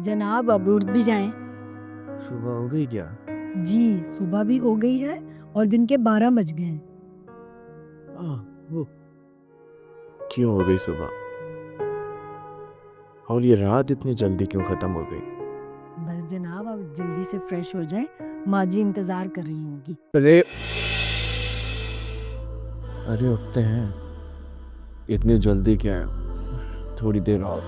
जनाब अब उठ भी जाएं। सुबह हो गई क्या? जी सुबह भी हो गई है और दिन के 12 बज गए हैं। वो क्यों हो गई सुबह? और ये रात इतनी जल्दी क्यों खत्म हो गई? बस जनाब अब जल्दी से फ्रेश हो जाएं, माँ जी इंतजार कर रही होंगी। अरे अरे उठते हैं, इतनी जल्दी क्या है? थोड़ी देर और।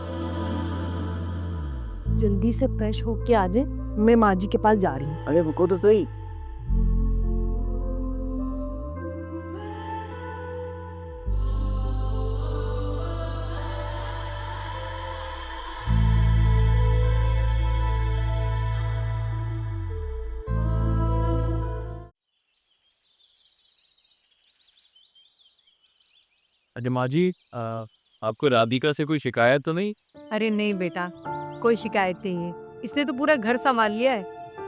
जल्दी से फ्रेश होके आ जाए, मैं माँ जी के पास जा रही हूँ। अरे रुको तो सही। अरे माँ जी, आपको राधिका से कोई शिकायत तो नहीं? अरे नहीं बेटा, कोई शिकायत नहीं है। इसने तो पूरा घर संभाल लिया है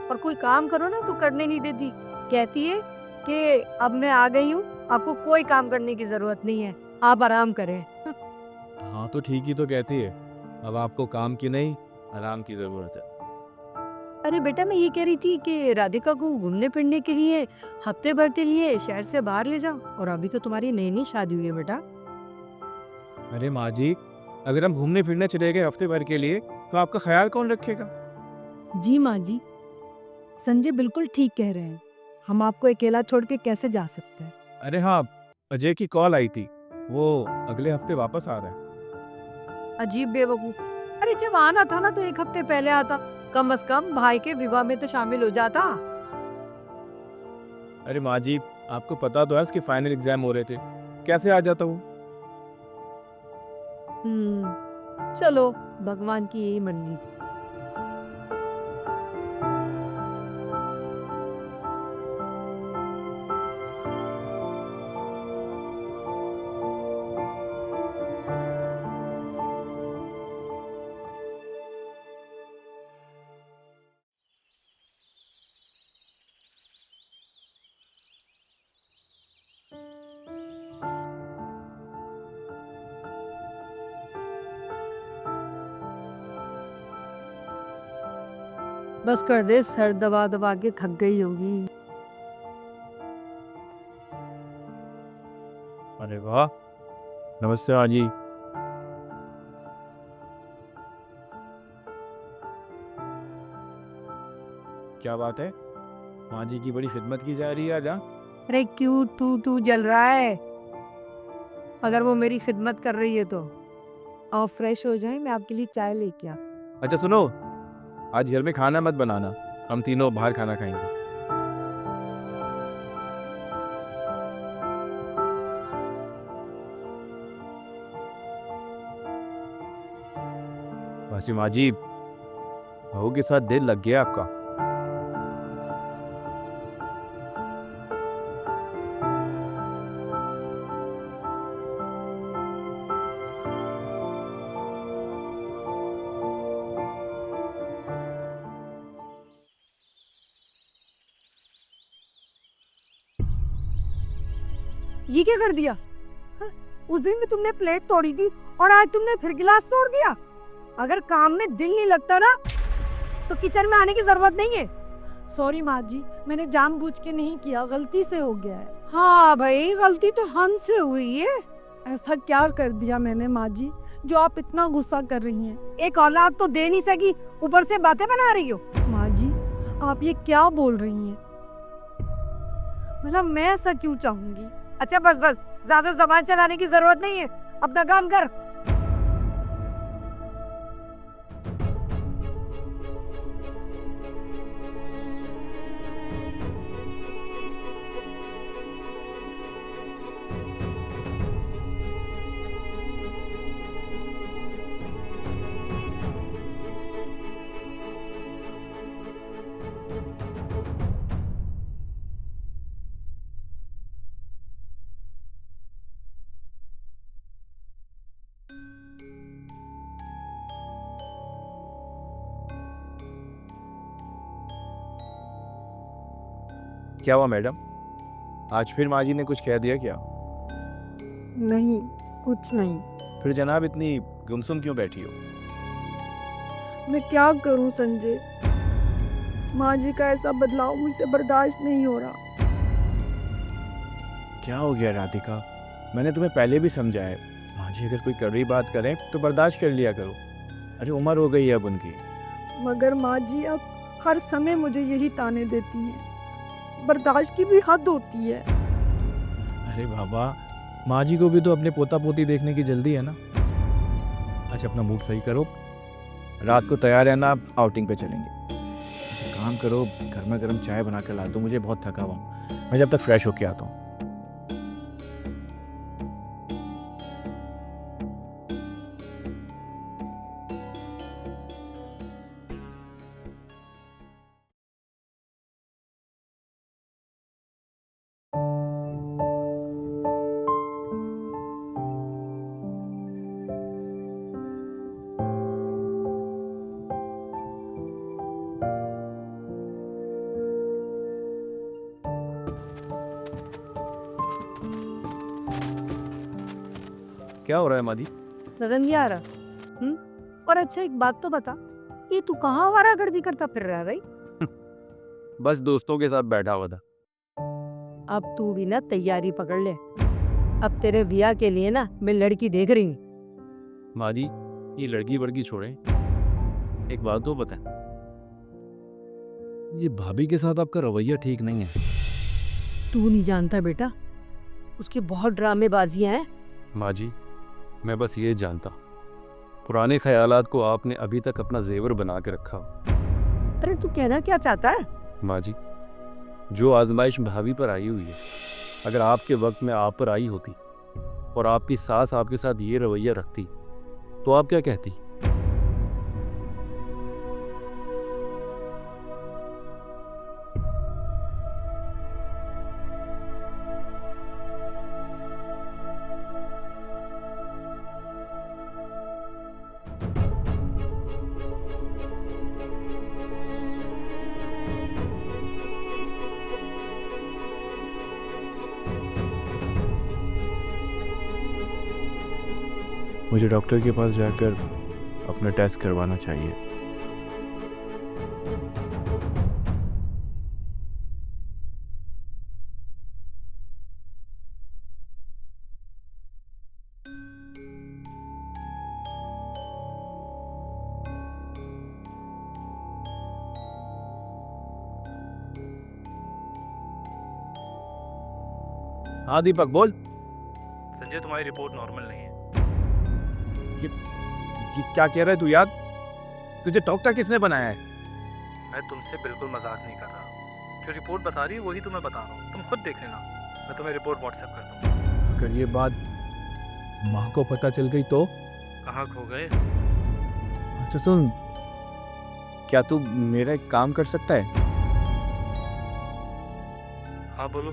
और कोई काम करो ना तो करने नहीं देती। कहती है कि अब मैं आ गई हूँ, आपको कोई काम करने की जरूरत नहीं है, आप आराम करें। हाँ तो ठीक ही तो कहती है। अब आपको काम की नहीं, आराम की जरूरत है। अरे बेटा मैं ये कह रही थी कि राधिका को घूमने फिरने के लिए हफ्ते भर के लिए शहर से बाहर ले जाओ। और अभी तो तुम्हारी नई नई शादी हुई है बेटा। अरे माँ जी, अगर हम घूमने फिरने चले गए हफ्ते भर के लिए तो आपका ख्याल कौन रखेगा? जी माँ जी, संजय बिल्कुल ठीक कह रहे हैं। हम आपको अकेला छोड़ के कैसे जा सकते हैं। अरे हाँ, अजय की कॉल आई थी, वो अगले हफ्ते वापस आ रहा है। अजीब बेवकूफ। अरे जब आना था ना तो एक हफ्ते पहले आता, कम से कम भाई के विवाह में तो शामिल हो जाता। अरे माँ जी, आपको पता तो है उसके फाइनल एग्जाम हो रहे थे, कैसे आ जाता वो? चलो भगवान की यही मर्जी थी। बस कर दे, सर दबा दबा के थक गई होगी। अरे वाह, नमस्ते माँ जी। क्या बात है, माँ जी की बड़ी खिदमत की जा रही है आज? हाँ? अरे क्यों तू जल रहा है? अगर वो मेरी खिदमत कर रही है तो आओ फ्रेश हो जाए, मैं आपके लिए चाय लेके आ। अच्छा सुनो, आज घर में खाना मत बनाना, हम तीनों बाहर खाना खाएंगे। वासी माँ जी, बहू के साथ दिल लग गया आपका। ये क्या कर दिया? हाँ, उस दिन भी तुमने प्लेट तोड़ी थी और आज तुमने फिर गिलास तोड़ दिया। अगर काम में दिल नहीं लगता ना तो किचन में आने की जरूरत नहीं है। सॉरी माँ जी, मैंने जानबूझ के नहीं किया, गलती से हो गया है। हाँ भाई, गलती तो हमसे हुई है। ऐसा क्या कर दिया मैंने माँ जी, जो आप इतना गुस्सा कर रही हैं। एक औलाद तो दे नहीं सकी, ऊपर से बातें बना रही हो। माँ जी आप ये क्या बोल रही हैं। मतलब मैं ऐसा क्यों चाहूंगी? अच्छा बस बस, ज्यादा जबान चलाने की जरूरत नहीं है, अपना काम कर। क्या हुआ मैडम, आज फिर माँ जी ने कुछ कह दिया क्या? नहीं, कुछ नहीं। फिर जनाब इतनी गुमसुम क्यों बैठी हो? मैं क्या करूं संजय? माँ जी का ऐसा बदलाव मुझसे बर्दाश्त नहीं हो रहा। क्या हो गया राधिका? मैंने तुम्हें पहले भी समझाया है, माँ जी अगर कोई कड़वी बात करें तो बर्दाश्त कर लिया करो। अरे उम्र हो गई है अब उनकी। मगर माँ जी अब हर समय मुझे यही ताने देती हैं। बर्दाश्त की भी हद होती है। अरे बाबा, माँ जी को भी तो अपने पोता पोती देखने की जल्दी है ना। अच्छा अपना मूड सही करो, रात को तैयार रहना, आउटिंग पे चलेंगे। काम करो, गर्मा गर्म चाय बना कर ला दो, मुझे बहुत थका हुआ हूँ। मैं जब तक फ्रेश होके आता हूँ। क्या हो रहा है मादी? गगन नहीं आ रहा। और अच्छा एक बात तो बता, ये तू कहाँ आवारागर्दी करता फिर रहा है भाई? बस दोस्तों के साथ बैठा हुआ था। अब तू भी ना तैयारी पकड़ ले। अब तेरे ब्याह के लिए ना मैं लड़की देख रही हूँ। मादी, ये लड़की वड़की छोड़े, एक बात तो बता, ये भाभी के साथ आपका रवैया ठीक नहीं है। तू नहीं जानता बेटा, उसकी बहुत ड्रामेबाजियां हैं। माँ जी, मैं बस ये जानता, पुराने ख्यालात को आपने अभी तक अपना जेवर बना के रखा। अरे तू कहना क्या चाहता है? माँ जी, जो आजमाइश भाभी पर आई हुई है, अगर आपके वक्त में आप पर आई होती और आपकी सास आपके साथ ये रवैया रखती तो आप क्या कहती? मुझे डॉक्टर के पास जाकर अपना टेस्ट करवाना चाहिए। हाँ दीपक बोल। संजय तुम्हारी रिपोर्ट नॉर्मल नहीं है। ये क्या कह रहा है तू यार? तुझे डॉक्टर किसने बनाया है? मैं तुमसे बिल्कुल मजाक नहीं कर रहा। जो रिपोर्ट बता रही है वही तुम्हें बता रहा हूँ, तुम खुद देख लेना। मैं तुम्हें रिपोर्ट व्हाट्सएप कर दूँगा। अगर ये बात माँ को पता चल गई तो? कहाँ खो गए? अच्छा सुन, क्या तू मेरा एक काम कर सकता है? हाँ बोलो।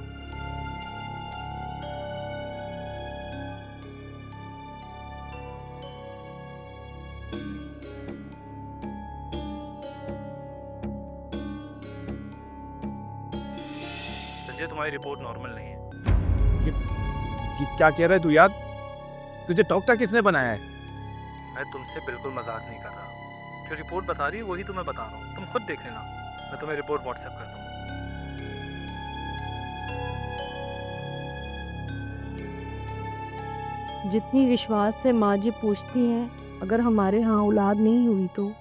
संजय तुम्हारी रिपोर्ट नॉर्मल नहीं है। ये क्या कह रहा है तू यार? तुझे डॉक्टर किसने बनाया है? मैं तुमसे बिल्कुल मजाक नहीं कर रहा। जो रिपोर्ट बता रही है वही तुम्हें बता रहा हूँ, तुम खुद देख लेना। मैं तुम्हें रिपोर्ट व्हाट्सएप कर दूँगा। जितनी विश्वास से माँ जी पूछती हैं, अगर हमारे यहाँ औलाद नहीं हुई तो?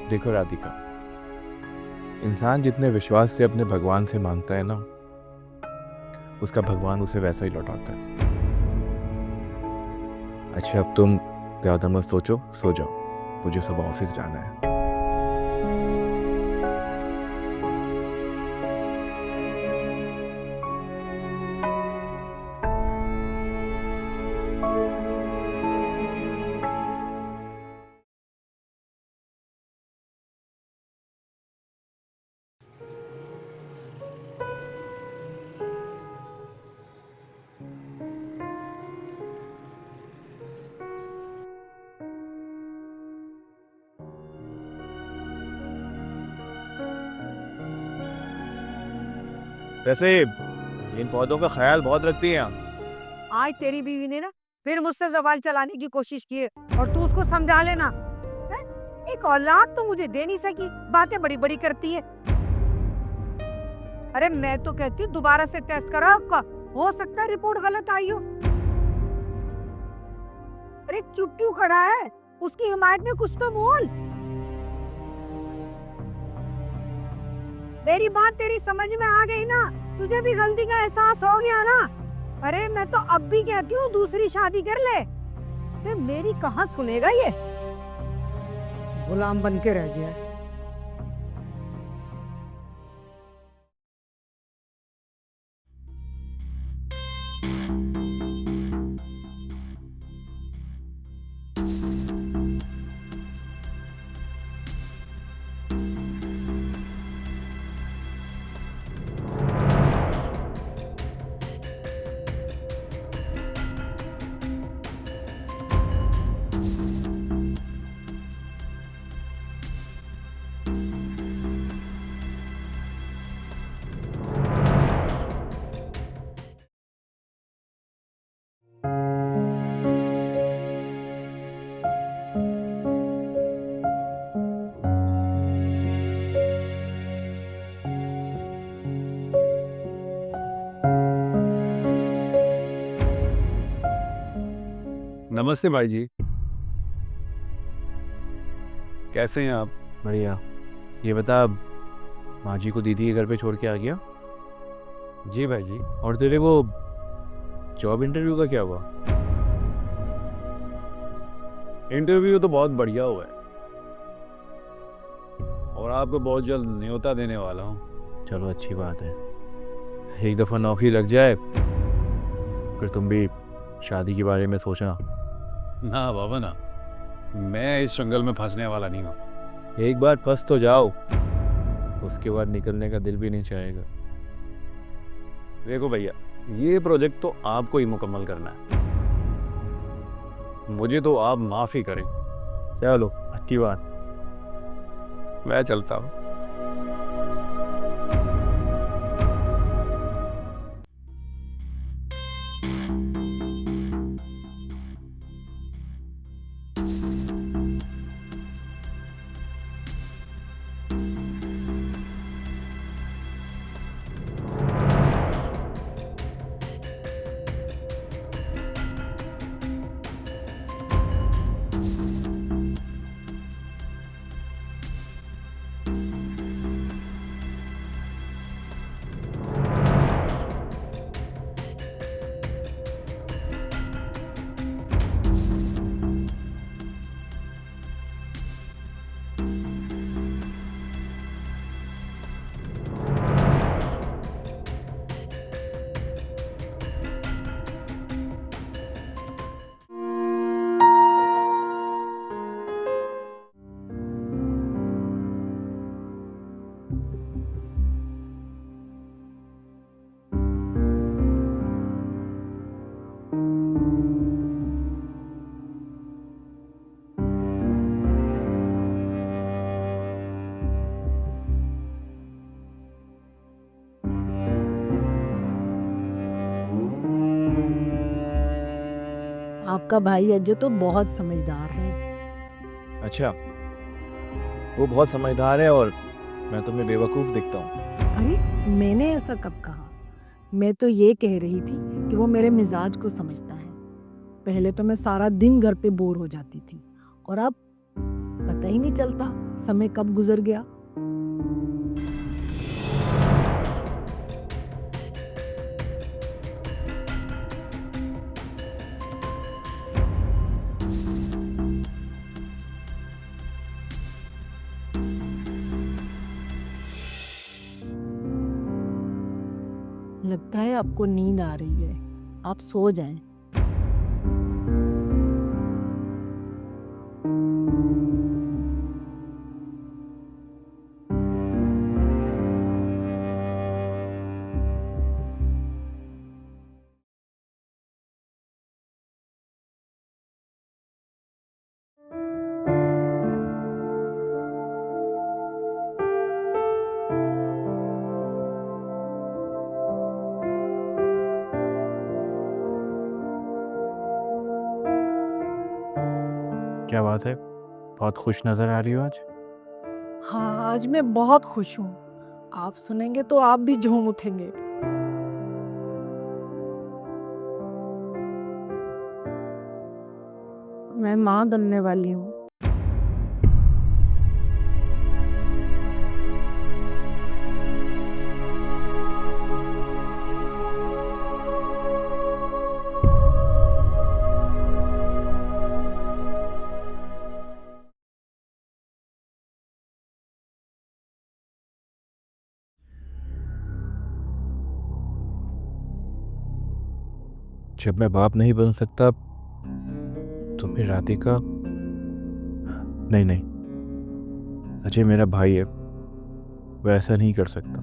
देखो राधिका, इंसान जितने विश्वास से अपने भगवान से मांगता है ना, उसका भगवान उसे वैसा ही लौटाता है। अच्छा अब तुम ज़्यादा मत सोचो, सो जाओ, मुझे सुबह ऑफिस जाना है। वैसे इन पौधों का ख्याल बहुत रखती हैं आप। आज तेरी बीवी ने ना फिर मुझसे जबान चलाने की कोशिश की है और तू उसको समझा लेना। हैं? एक औलाद तो मुझे दे नहीं सकी, बातें बड़ी बड़ी करती है। अरे मैं तो कहती हूँ दोबारा से टेस्ट करा आपका, हो सकता है रिपोर्ट गलत आई हो। अरे चुप क्यों खड़ा है, उसकी हिमायत में कुछ तो बोल। मेरी बात तेरी समझ में आ गई ना, तुझे भी गलती का एहसास हो गया ना। अरे मैं तो अब भी कहती हूँ दूसरी शादी कर ले। अरे मेरी कहाँ सुनेगा ये, गुलाम बन के रह गया है। नमस्ते भाई जी, कैसे हैं आप? बढ़िया। ये बता, माँ जी को दीदी के घर पे छोड़ के आ गया? जी भाई जी। और तेरे वो जॉब इंटरव्यू का क्या हुआ? इंटरव्यू तो बहुत बढ़िया हुआ है और आपको बहुत जल्द न्योता देने वाला हूँ। चलो अच्छी बात है, एक दफ़ा नौकरी लग जाए फिर तुम भी शादी के बारे में सोचना। ना बाबा ना, मैं इस जंगल में फंसने वाला नहीं हूँ। एक बार फंस तो जाओ, उसके बाद निकलने का दिल भी नहीं चाहेगा। देखो भैया, ये प्रोजेक्ट तो आपको ही मुकम्मल करना है, मुझे तो आप माफ़ ही करें। चलो अच्छी बात। मैं चलता हूँ। आपका भाई अज्जू तो बहुत समझदार है। अच्छा, वो बहुत समझदार है और मैं तुम्हें बेवकूफ़ दिखता हूँ? अरे मैंने ऐसा कब कहा, मैं तो ये कह रही थी कि वो मेरे मिजाज को समझता है। पहले तो मैं सारा दिन घर पे बोर हो जाती थी और अब पता ही नहीं चलता समय कब गुजर गया। लगता है आपको नींद आ रही है, आप सो जाएं। क्या बात है, बहुत खुश नज़र आ रही हो आज। हाँ, आज मैं बहुत खुश हूँ। आप सुनेंगे तो आप भी झूम उठेंगे। मैं माँ बनने वाली हूँ। जब मैं बाप नहीं बन सकता तो फिर राधिका, नहीं नहीं, अजय मेरा भाई है, वो ऐसा नहीं कर सकता।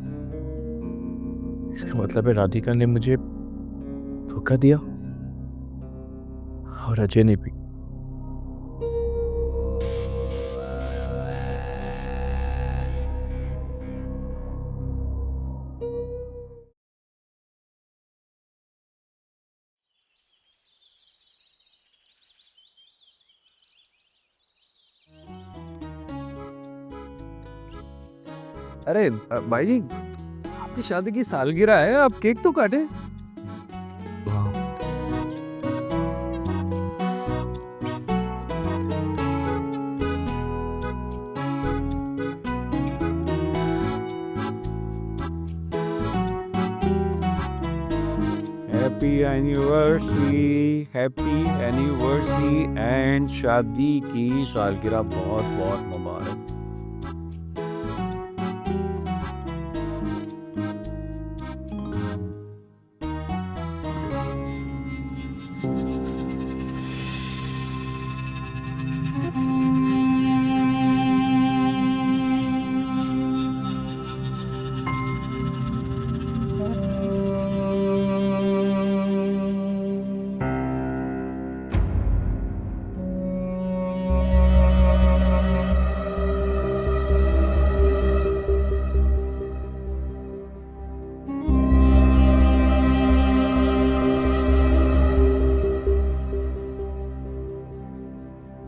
इसका मतलब है राधिका ने मुझे धोखा दिया और अजय ने भी। अरे भाई जी, आपकी शादी की सालगिरह है, आप केक तो काटे। हैप्पी एनिवर्सरी एंड शादी की सालगिरह बहुत बहुत मुबारक।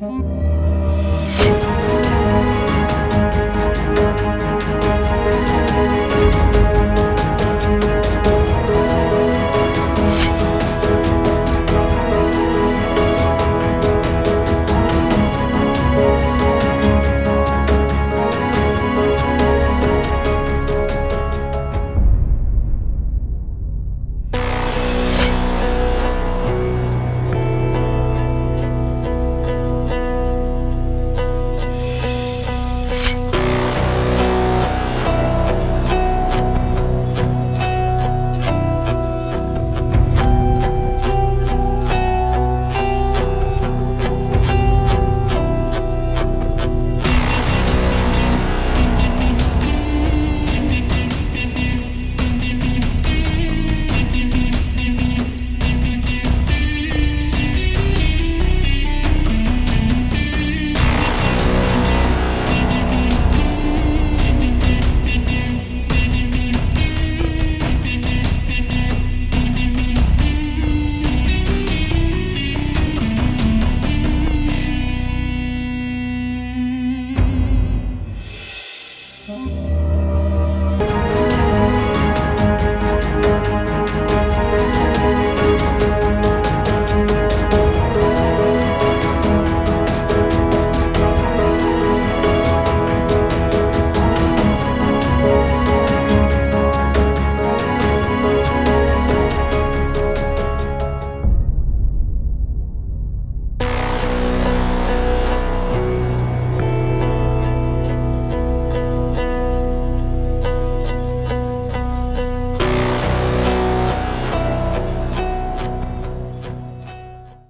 Thank you.